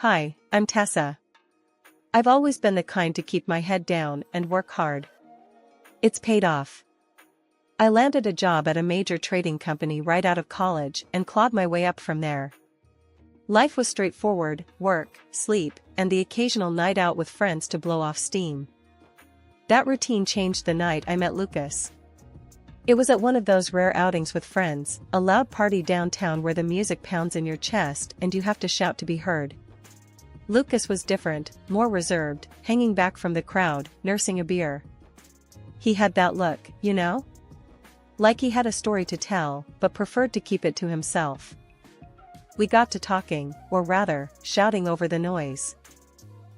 Hi, I'm Tessa. I've always been the kind to keep my head down and work hard. It's paid off. I landed a job at a major trading company right out of college and clawed my way up from there. Life was straightforward: work, sleep, and the occasional night out with friends to blow off steam. That routine changed the night I met Lucas. It was at one of those rare outings with friends, a loud party downtown where the music pounds in your chest and you have to shout to be heard. Lucas was different, more reserved, hanging back from the crowd, nursing a beer. He had that look, you know? Like he had a story to tell, but preferred to keep it to himself. We got to talking, or rather, shouting over the noise.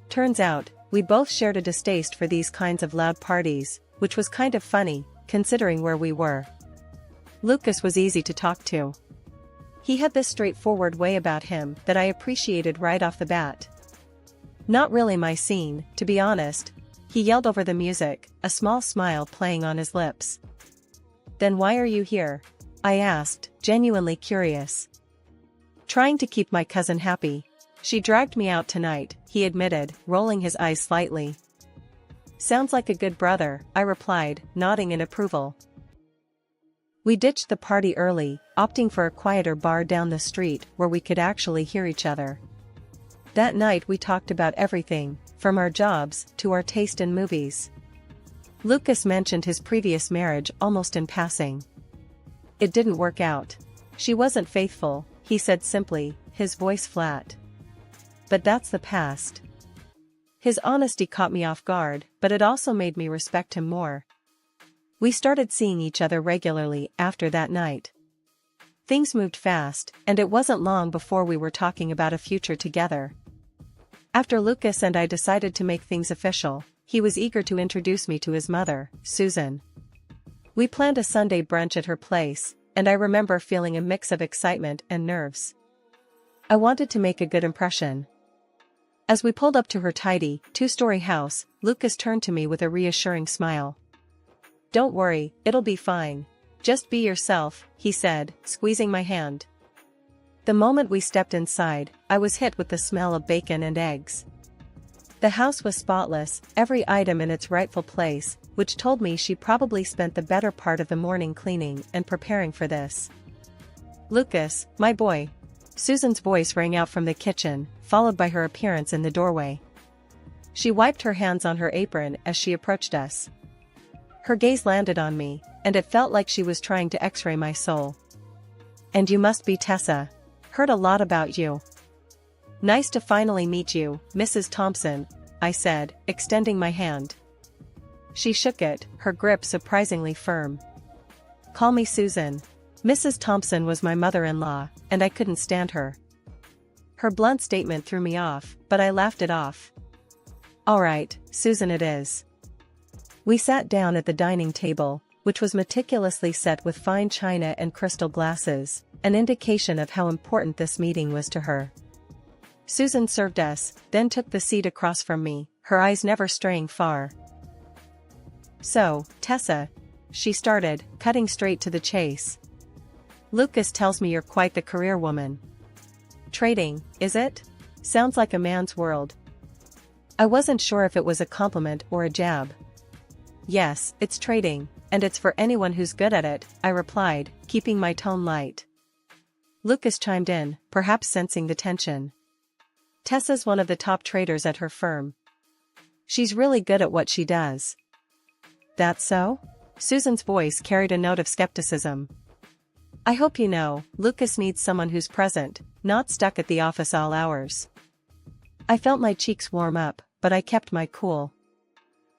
Turns out, we both shared a distaste for these kinds of loud parties, which was kind of funny, considering where we were. Lucas was easy to talk to. He had this straightforward way about him that I appreciated right off the bat. Not really my scene, to be honest. He yelled over the music, a small smile playing on his lips. "Then why are you here?" I asked, genuinely curious. "Trying to keep my cousin happy. She dragged me out tonight," he admitted, rolling his eyes slightly. "Sounds like a good brother," I replied, nodding in approval. We ditched the party early, opting for a quieter bar down the street where we could actually hear each other. That night we talked about everything, from our jobs to our taste in movies. Lucas mentioned his previous marriage almost in passing. "It didn't work out. She wasn't faithful," he said simply, his voice flat. "But that's the past." His honesty caught me off guard, but it also made me respect him more. We started seeing each other regularly after that night. Things moved fast, and it wasn't long before we were talking about a future together. After Lucas and I decided to make things official, he was eager to introduce me to his mother, Susan. We planned a Sunday brunch at her place, and I remember feeling a mix of excitement and nerves. I wanted to make a good impression. As we pulled up to her tidy, two-story house, Lucas turned to me with a reassuring smile. "Don't worry, it'll be fine. Just be yourself," he said, squeezing my hand. The moment we stepped inside, I was hit with the smell of bacon and eggs. The house was spotless, every item in its rightful place, which told me she probably spent the better part of the morning cleaning and preparing for this. "Lucas, my boy." Susan's voice rang out from the kitchen, followed by her appearance in the doorway. She wiped her hands on her apron as she approached us. Her gaze landed on me, and it felt like she was trying to x-ray my soul. "And you must be Tessa. Heard a lot about you." "Nice to finally meet you, Mrs. Thompson," I said, extending my hand. She shook it, her grip surprisingly firm. "Call me Susan." Mrs. Thompson was my mother-in-law, and I couldn't stand her. Her blunt statement threw me off, but I laughed it off. "All right, Susan it is." We sat down at the dining table, which was meticulously set with fine china and crystal glasses, an indication of how important this meeting was to her. Susan served us, then took the seat across from me, her eyes never straying far. "So, Tessa," she started, cutting straight to the chase. "Lucas tells me you're quite the career woman." "Trading, is it? Sounds like a man's world." I wasn't sure if it was a compliment or a jab. "Yes, it's trading, and it's for anyone who's good at it," I replied, keeping my tone light. Lucas chimed in, perhaps sensing the tension. "Tessa's one of the top traders at her firm. She's really good at what she does." "That so?" Susan's voice carried a note of skepticism. "I hope you know, Lucas needs someone who's present, not stuck at the office all hours." I felt my cheeks warm up, but I kept my cool.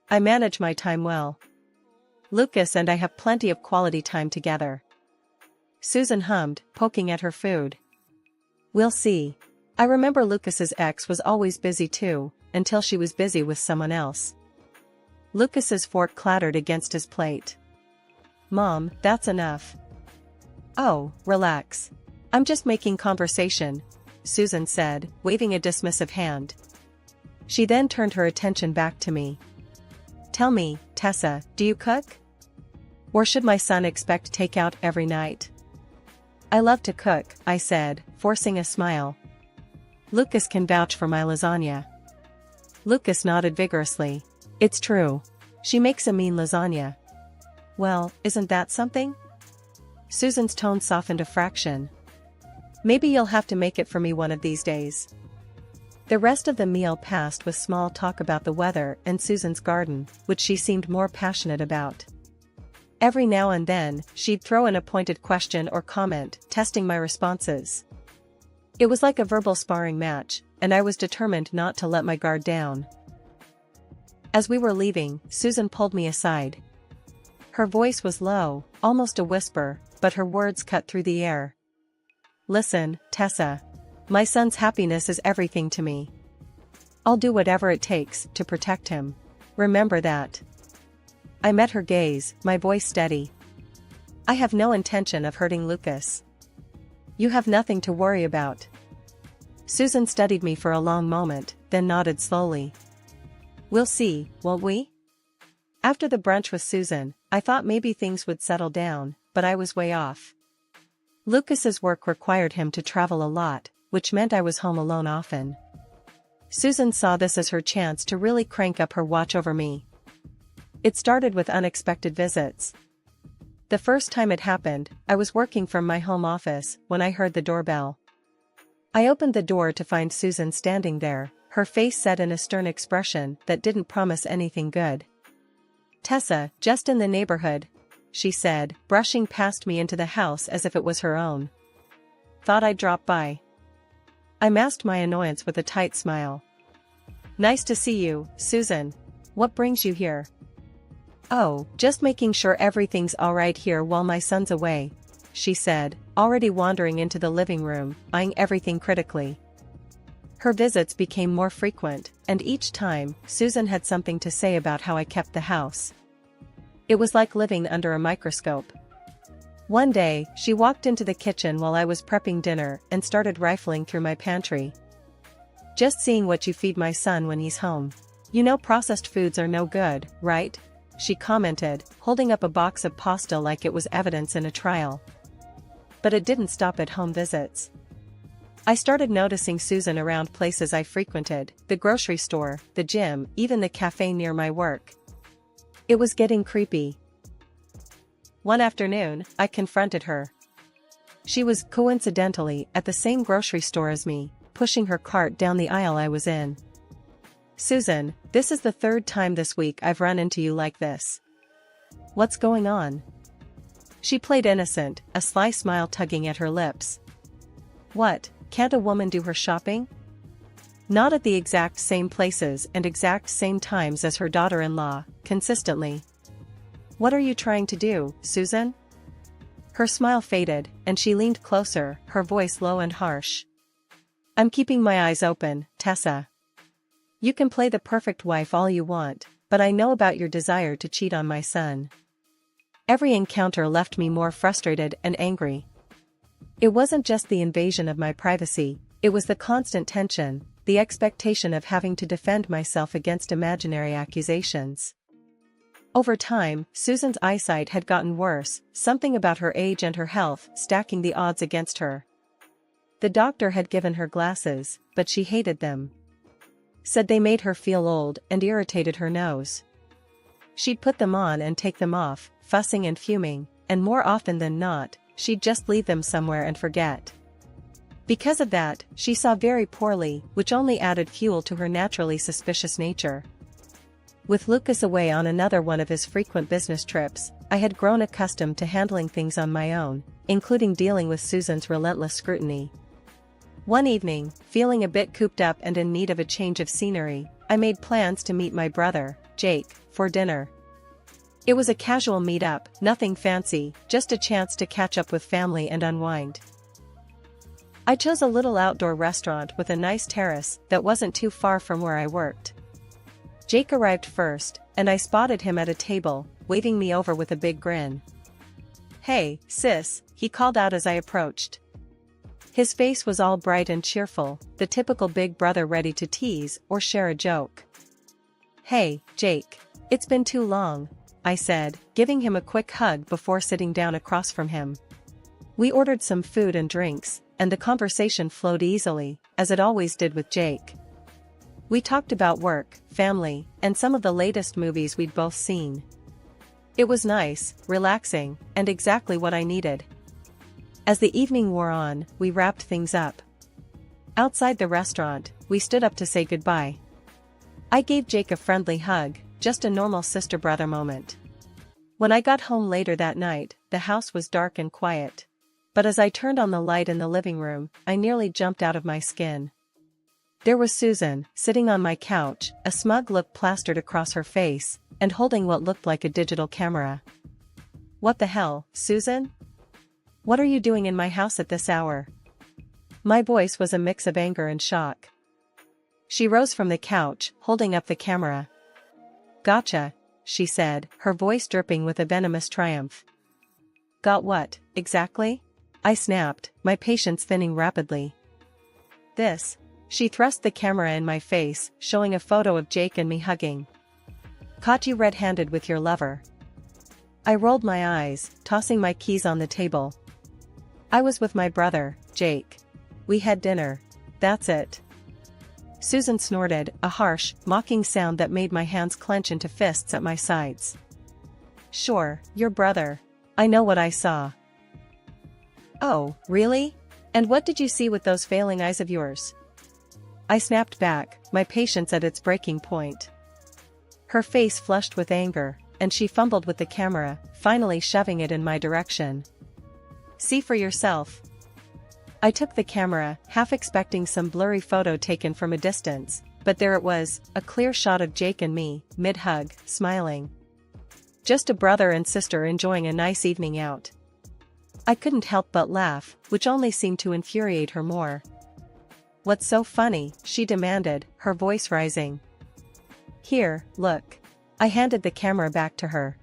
I manage my time well. Lucas and I have plenty of quality time together. Susan hummed, poking at her food. "We'll see." I remember Lucas's ex was always busy too, until she was busy with someone else. Lucas's fork clattered against his plate. "Mom, that's enough." "Oh, relax. I'm just making conversation," Susan said, waving a dismissive hand. She then turned her attention back to me. "Tell me, Tessa, do you cook? Or should my son expect takeout every night?" "I love to cook," I said, forcing a smile. Lucas can vouch for my lasagna. Lucas nodded vigorously. It's true. She makes a mean lasagna. Well, isn't that something? Susan's tone softened a fraction. Maybe you'll have to make it for me one of these days. The rest of the meal passed with small talk about the weather and Susan's garden, which she seemed more passionate about. Every now and then, she'd throw in a pointed question or comment, testing my responses. It was like a verbal sparring match, and I was determined not to let my guard down. As we were leaving, Susan pulled me aside. Her voice was low, almost a whisper, but her words cut through the air. Listen, Tessa. My son's happiness is everything to me. I'll do whatever it takes to protect him. Remember that. I met her gaze, my voice steady. I have no intention of hurting Lucas. You have nothing to worry about. Susan studied me for a long moment, then nodded slowly. We'll see, won't we? After the brunch with Susan, I thought maybe things would settle down, but I was way off. Lucas's work required him to travel a lot, which meant I was home alone often. Susan saw this as her chance to really crank up her watch over me. It started with unexpected visits. The first time it happened, I was working from my home office when I heard the doorbell. I opened the door to find Susan standing there, her face set in a stern expression that didn't promise anything good. Tessa, just in the neighborhood, she said, brushing past me into the house as if it was her own. Thought I'd drop by. I masked my annoyance with a tight smile. Nice to see you, Susan. What brings you here? Oh, just making sure everything's alright here while my son's away, she said, already wandering into the living room, eyeing everything critically. Her visits became more frequent, and each time, Susan had something to say about how I kept the house. It was like living under a microscope. One day, she walked into the kitchen while I was prepping dinner and started rifling through my pantry. Just seeing what you feed my son when he's home. You know processed foods are no good, right? She commented, holding up a box of pasta like it was evidence in a trial. But it didn't stop at home visits. I started noticing Susan around places I frequented, the grocery store, the gym, even the cafe near my work. It was getting creepy. One afternoon, I confronted her. She was, coincidentally, at the same grocery store as me, pushing her cart down the aisle I was in. Susan, this is the third time this week I've run into you like this. What's going on? She played innocent, a sly smile tugging at her lips. What, can't a woman do her shopping? Not at the exact same places and exact same times as her daughter-in-law, consistently. What are you trying to do, Susan? Her smile faded, and she leaned closer, her voice low and harsh. I'm keeping my eyes open, Tessa. You can play the perfect wife all you want, but I know about your desire to cheat on my son. Every encounter left me more frustrated and angry. It wasn't just the invasion of my privacy, it was the constant tension, the expectation of having to defend myself against imaginary accusations. Over time, Susan's eyesight had gotten worse, something about her age and her health stacking the odds against her. The doctor had given her glasses, but she hated them. Said they made her feel old and irritated her nose. She'd put them on and take them off, fussing and fuming, and more often than not, she'd just leave them somewhere and forget. Because of that, she saw very poorly, which only added fuel to her naturally suspicious nature. With Lucas away on another one of his frequent business trips, I had grown accustomed to handling things on my own, including dealing with Susan's relentless scrutiny. One evening, feeling a bit cooped up and in need of a change of scenery, I made plans to meet my brother, Jake, for dinner. It was a casual meet-up, nothing fancy, just a chance to catch up with family and unwind. I chose a little outdoor restaurant with a nice terrace that wasn't too far from where I worked. Jake arrived first, and I spotted him at a table, waving me over with a big grin. Hey, sis, he called out as I approached. His face was all bright and cheerful, the typical big brother ready to tease or share a joke. Hey, Jake. It's been too long, I said, giving him a quick hug before sitting down across from him. We ordered some food and drinks, and the conversation flowed easily, as it always did with Jake. We talked about work, family, and some of the latest movies we'd both seen. It was nice, relaxing, and exactly what I needed. As the evening wore on, we wrapped things up. Outside the restaurant, we stood up to say goodbye. I gave Jake a friendly hug, just a normal sister-brother moment. When I got home later that night, the house was dark and quiet. But as I turned on the light in the living room, I nearly jumped out of my skin. There was Susan, sitting on my couch, a smug look plastered across her face, and holding what looked like a digital camera. "What the hell, Susan? What are you doing in my house at this hour?" My voice was a mix of anger and shock. She rose from the couch, holding up the camera. "Gotcha," she said, her voice dripping with a venomous triumph. "Got what, exactly?" I snapped, my patience thinning rapidly. "This." She thrust the camera in my face, showing a photo of Jake and me hugging. "Caught you red-handed with your lover." I rolled my eyes, tossing my keys on the table. "I was with my brother, Jake. We had dinner. That's it." Susan snorted, a harsh, mocking sound that made my hands clench into fists at my sides. "Sure, your brother. I know what I saw." "Oh, really? And what did you see with those failing eyes of yours?" I snapped back, my patience at its breaking point. Her face flushed with anger, and she fumbled with the camera, finally shoving it in my direction. "See for yourself." I took the camera, half expecting some blurry photo taken from a distance, but there it was, a clear shot of Jake and me, mid-hug, smiling. Just a brother and sister enjoying a nice evening out. I couldn't help but laugh, which only seemed to infuriate her more. "What's so funny?" she demanded, her voice rising. "Here, look." I handed the camera back to her.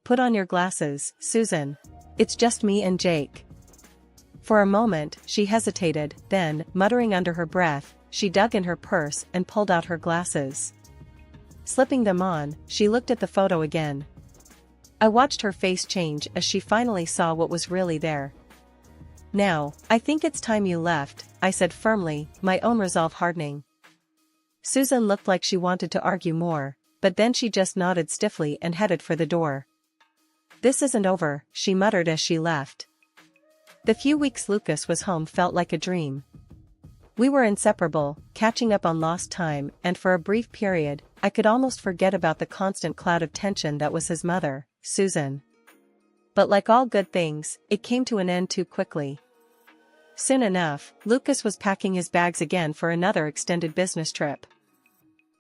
"Put on your glasses, Susan. It's just me and Jake." For a moment, she hesitated, then, muttering under her breath, she dug in her purse and pulled out her glasses. Slipping them on, she looked at the photo again. I watched her face change as she finally saw what was really there. "Now, I think it's time you left," I said firmly, my own resolve hardening. Susan looked like she wanted to argue more, but then she just nodded stiffly and headed for the door. "This isn't over," she muttered as she left. The few weeks Lucas was home felt like a dream. We were inseparable, catching up on lost time, and for a brief period, I could almost forget about the constant cloud of tension that was his mother, Susan. But like all good things, it came to an end too quickly. Soon enough, Lucas was packing his bags again for another extended business trip.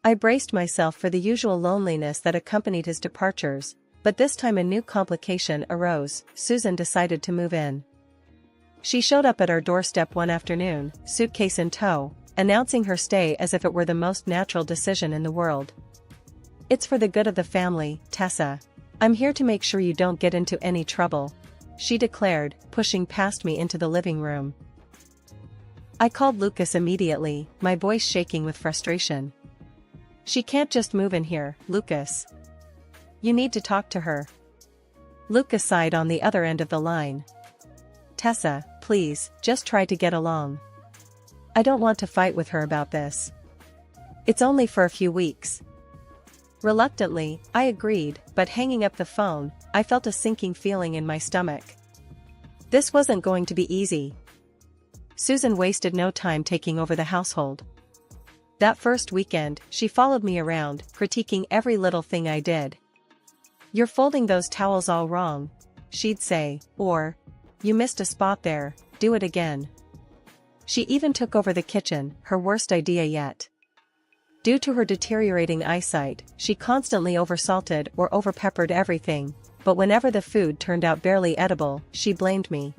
I braced myself for the usual loneliness that accompanied his departures, but this time a new complication arose. Susan decided to move in. She showed up at our doorstep one afternoon, suitcase in tow, announcing her stay as if it were the most natural decision in the world. "It's for the good of the family, Tessa. I'm here to make sure you don't get into any trouble," she declared, pushing past me into the living room. I called Lucas immediately, my voice shaking with frustration. "She can't just move in here, Lucas. You need to talk to her." Lucas sighed on the other end of the line. "Tessa, please, just try to get along. I don't want to fight with her about this. It's only for a few weeks." Reluctantly, I agreed, but hanging up the phone, I felt a sinking feeling in my stomach. This wasn't going to be easy. Susan wasted no time taking over the household. That first weekend, she followed me around, critiquing every little thing I did. "You're folding those towels all wrong," she'd say, or, "You missed a spot there, do it again." She even took over the kitchen, her worst idea yet. Due to her deteriorating eyesight, she constantly oversalted or overpeppered everything, but whenever the food turned out barely edible, she blamed me.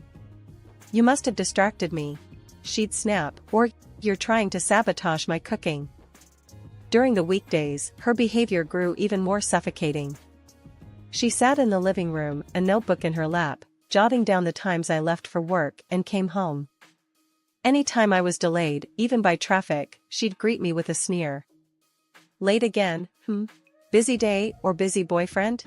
"You must have distracted me," she'd snap, or, "You're trying to sabotage my cooking." During the weekdays, her behavior grew even more suffocating. She sat in the living room, a notebook in her lap, jotting down the times I left for work and came home. Any time I was delayed, even by traffic, she'd greet me with a sneer. "Late again, Busy day or busy boyfriend?"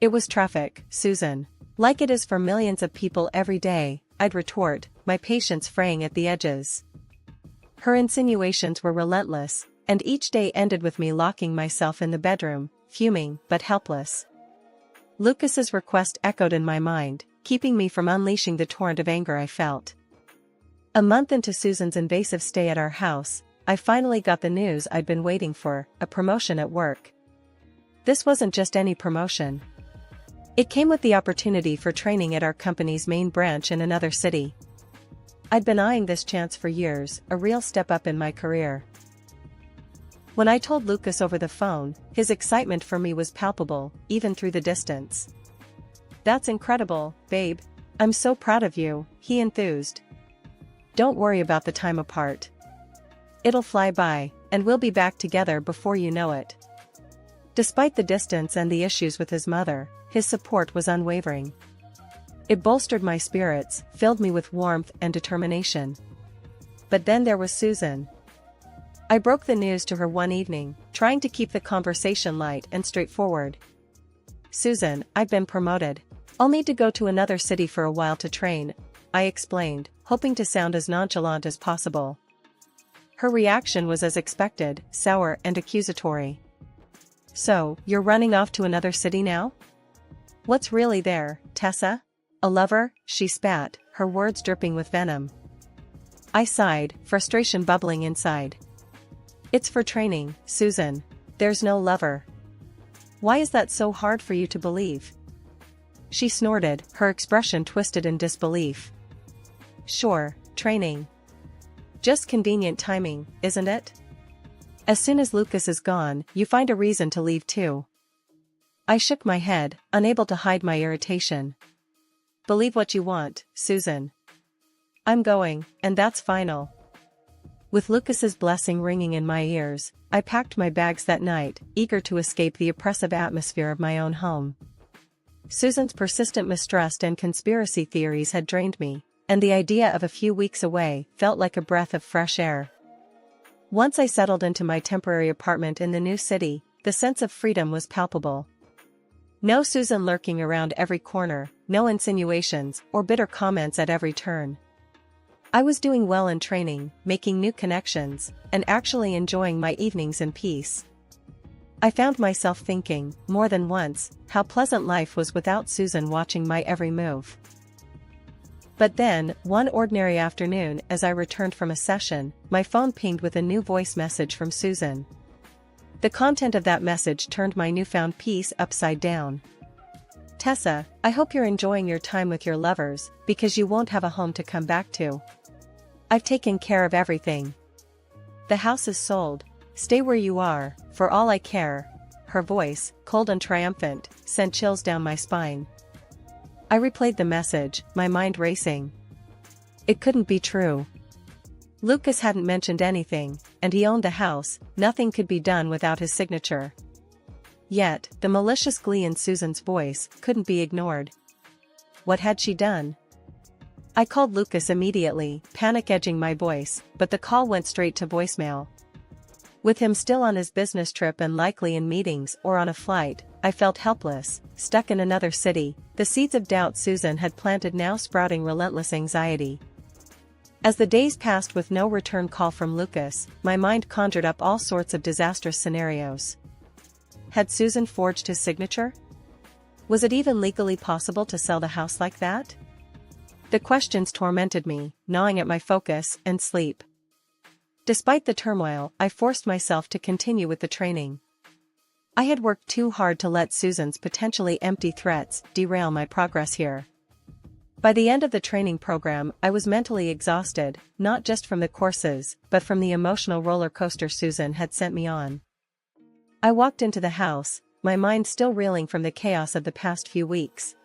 "It was traffic, Susan. Like it is for millions of people every day," I'd retort, my patience fraying at the edges. Her insinuations were relentless, and each day ended with me locking myself in the bedroom, fuming but helpless. Lucas's request echoed in my mind, keeping me from unleashing the torrent of anger I felt. A month into Susan's invasive stay at our house, I finally got the news I'd been waiting for, a promotion at work. This wasn't just any promotion. It came with the opportunity for training at our company's main branch in another city. I'd been eyeing this chance for years, a real step up in my career. When I told Lucas over the phone, his excitement for me was palpable, even through the distance. "That's incredible, babe. I'm so proud of you," he enthused. "Don't worry about the time apart. It'll fly by, and we'll be back together before you know it." Despite the distance and the issues with his mother, his support was unwavering. It bolstered my spirits, filled me with warmth and determination. But then there was Susan. I broke the news to her one evening, trying to keep the conversation light and straightforward. "Susan, I've been promoted. I'll need to go to another city for a while to train," I explained, hoping to sound as nonchalant as possible. Her reaction was as expected, sour and accusatory. "So, you're running off to another city now? What's really there, Tessa? A lover?" she spat, her words dripping with venom. I sighed, frustration bubbling inside. "It's for training, Susan. There's no lover." "Why is that so hard for you to believe?" She snorted, her expression twisted in disbelief. "Sure, training. Just convenient timing, isn't it? As soon as Lucas is gone, you find a reason to leave too." I shook my head, unable to hide my irritation. "Believe what you want, Susan. I'm going, and that's final." With Lucas's blessing ringing in my ears, I packed my bags that night, eager to escape the oppressive atmosphere of my own home. Susan's persistent mistrust and conspiracy theories had drained me, and the idea of a few weeks away felt like a breath of fresh air. Once I settled into my temporary apartment in the new city, the sense of freedom was palpable. No Susan lurking around every corner, no insinuations or bitter comments at every turn. I was doing well in training, making new connections, and actually enjoying my evenings in peace. I found myself thinking, more than once, how pleasant life was without Susan watching my every move. But then, one ordinary afternoon as I returned from a session, my phone pinged with a new voice message from Susan. The content of that message turned my newfound peace upside down. "Tessa, I hope you're enjoying your time with your lovers, because you won't have a home to come back to. I've taken care of everything. The house is sold. Stay where you are, for all I care." Her voice, cold and triumphant, sent chills down my spine. I replayed the message, my mind racing. It couldn't be true. Lucas hadn't mentioned anything, and he owned the house, nothing could be done without his signature. Yet, the malicious glee in Susan's voice couldn't be ignored. What had she done? I called Lucas immediately, panic edging my voice, but the call went straight to voicemail. With him still on his business trip and likely in meetings or on a flight, I felt helpless, stuck in another city, the seeds of doubt Susan had planted now sprouting relentless anxiety. As the days passed with no return call from Lucas, my mind conjured up all sorts of disastrous scenarios. Had Susan forged his signature? Was it even legally possible to sell the house like that? The questions tormented me, gnawing at my focus and sleep. Despite the turmoil, I forced myself to continue with the training. I had worked too hard to let Susan's potentially empty threats derail my progress here. By the end of the training program, I was mentally exhausted, not just from the courses, but from the emotional roller coaster Susan had sent me on. I walked into the house, my mind still reeling from the chaos of the past few weeks.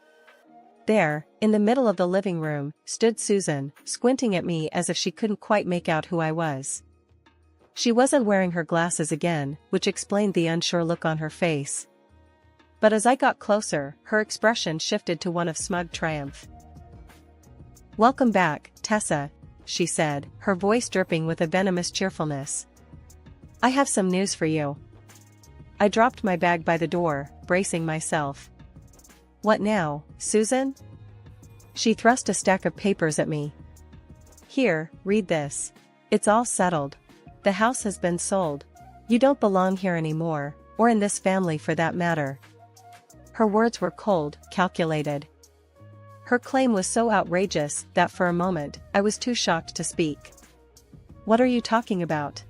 There, in the middle of the living room, stood Susan, squinting at me as if she couldn't quite make out who I was. She wasn't wearing her glasses again, which explained the unsure look on her face. But as I got closer, her expression shifted to one of smug triumph. "Welcome back, Tessa," she said, her voice dripping with a venomous cheerfulness. "I have some news for you." I dropped my bag by the door, bracing myself. "What now, Susan?" She thrust a stack of papers at me. Here, read this. It's all settled. The house has been sold. You don't belong here anymore, or in this family for that matter. Her words were cold, calculated. Her claim was so outrageous that for a moment, I was too shocked to speak. What are you talking about?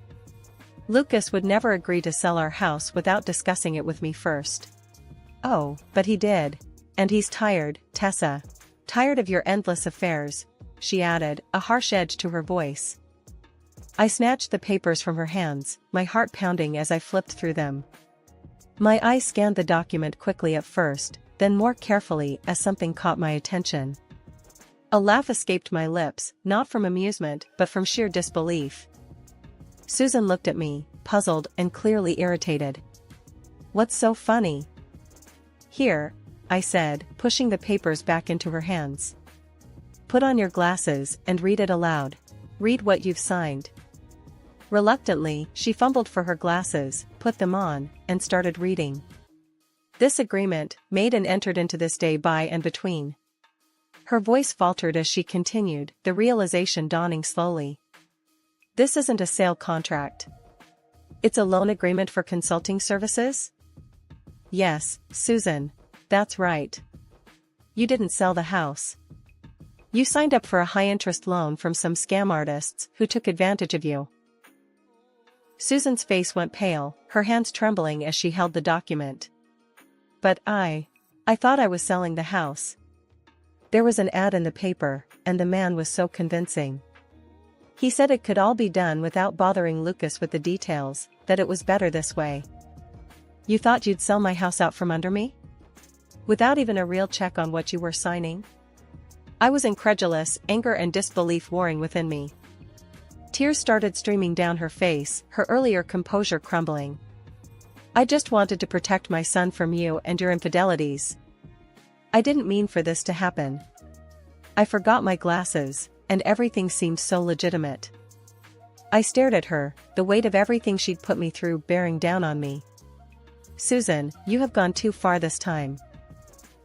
Lucas would never agree to sell our house without discussing it with me first. Oh, but he did. And he's tired, Tessa. Tired of your endless affairs, she added, a harsh edge to her voice. I snatched the papers from her hands, my heart pounding as I flipped through them. My eyes scanned the document quickly at first, then more carefully as something caught my attention. A laugh escaped my lips, not from amusement but from sheer disbelief. Susan looked at me, puzzled and clearly irritated. What's so funny? Here, I said, pushing the papers back into her hands. Put on your glasses and read it aloud. Read what you've signed. Reluctantly, she fumbled for her glasses, put them on, and started reading. This agreement, made and entered into this day by and between. Her voice faltered as she continued, the realization dawning slowly. This isn't a sale contract. It's a loan agreement for consulting services? Yes, Susan. That's right. You didn't sell the house. You signed up for a high-interest loan from some scam artists who took advantage of you. Susan's face went pale, her hands trembling as she held the document. But I thought I was selling the house. There was an ad in the paper, and the man was so convincing. He said it could all be done without bothering Lucas with the details, that it was better this way. You thought you'd sell my house out from under me? Without even a real check on what you were signing? I was incredulous, anger and disbelief warring within me. Tears started streaming down her face, her earlier composure crumbling. I just wanted to protect my son from you and your infidelities. I didn't mean for this to happen. I forgot my glasses, and everything seemed so legitimate. I stared at her, the weight of everything she'd put me through bearing down on me. Susan, you have gone too far this time.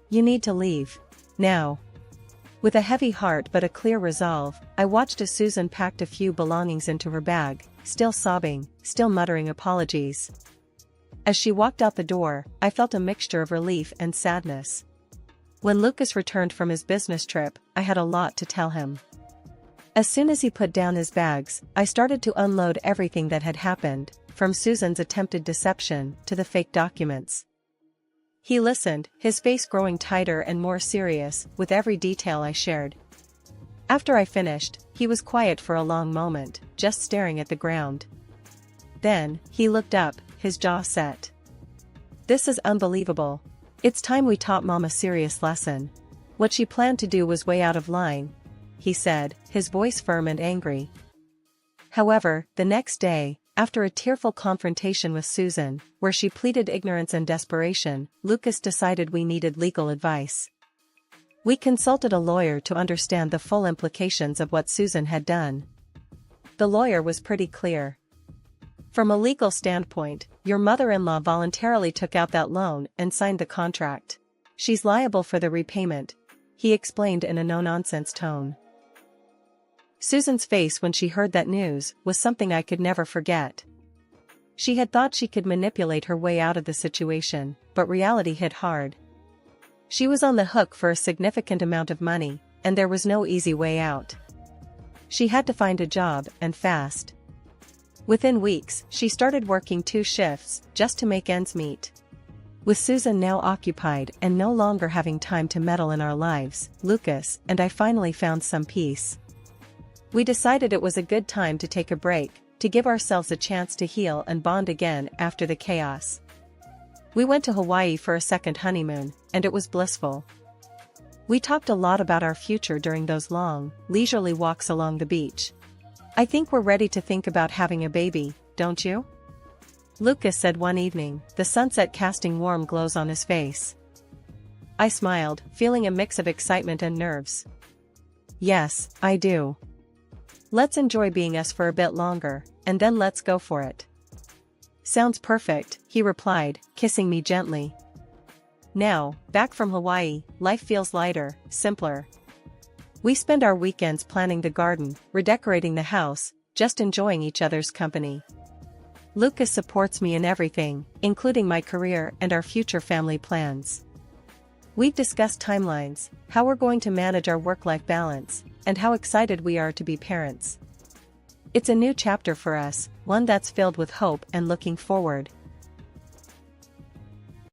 You need to leave. Now. With a heavy heart but a clear resolve, I watched as Susan packed a few belongings into her bag, still sobbing, still muttering apologies. As she walked out the door, I felt a mixture of relief and sadness. When Lucas returned from his business trip, I had a lot to tell him. As soon as he put down his bags, I started to unload everything that had happened, from Susan's attempted deception to the fake documents. He listened, his face growing tighter and more serious with every detail I shared. After I finished, he was quiet for a long moment, just staring at the ground. Then, he looked up, his jaw set. This is unbelievable. It's time we taught Mom a serious lesson. What she planned to do was way out of line, he said, his voice firm and angry. However, the next day, after a tearful confrontation with Susan, where she pleaded ignorance and desperation, Lucas decided we needed legal advice. We consulted a lawyer to understand the full implications of what Susan had done. The lawyer was pretty clear. From a legal standpoint, your mother-in-law voluntarily took out that loan and signed the contract. She's liable for the repayment, he explained in a no-nonsense tone. Susan's face when she heard that news was something I could never forget. She had thought she could manipulate her way out of the situation, but reality hit hard. She was on the hook for a significant amount of money, and there was no easy way out. She had to find a job, and fast. Within weeks, she started working 2 shifts, just to make ends meet. With Susan now occupied and no longer having time to meddle in our lives, Lucas and I finally found some peace. We decided it was a good time to take a break, to give ourselves a chance to heal and bond again after the chaos. We went to Hawaii for a second honeymoon, and it was blissful. We talked a lot about our future during those long, leisurely walks along the beach. I think we're ready to think about having a baby, don't you? Lucas said one evening, the sunset casting warm glows on his face. I smiled, feeling a mix of excitement and nerves. Yes, I do. Let's enjoy being us for a bit longer, and then let's go for it. Sounds perfect, he replied, kissing me gently. Now, back from Hawaii, life feels lighter, simpler. We spend our weekends planning the garden, redecorating the house, just enjoying each other's company. Lucas supports me in everything, including my career and our future family plans. We've discussed timelines, how we're going to manage our work-life balance, and how excited we are to be parents. It's a new chapter for us, one that's filled with hope and looking forward.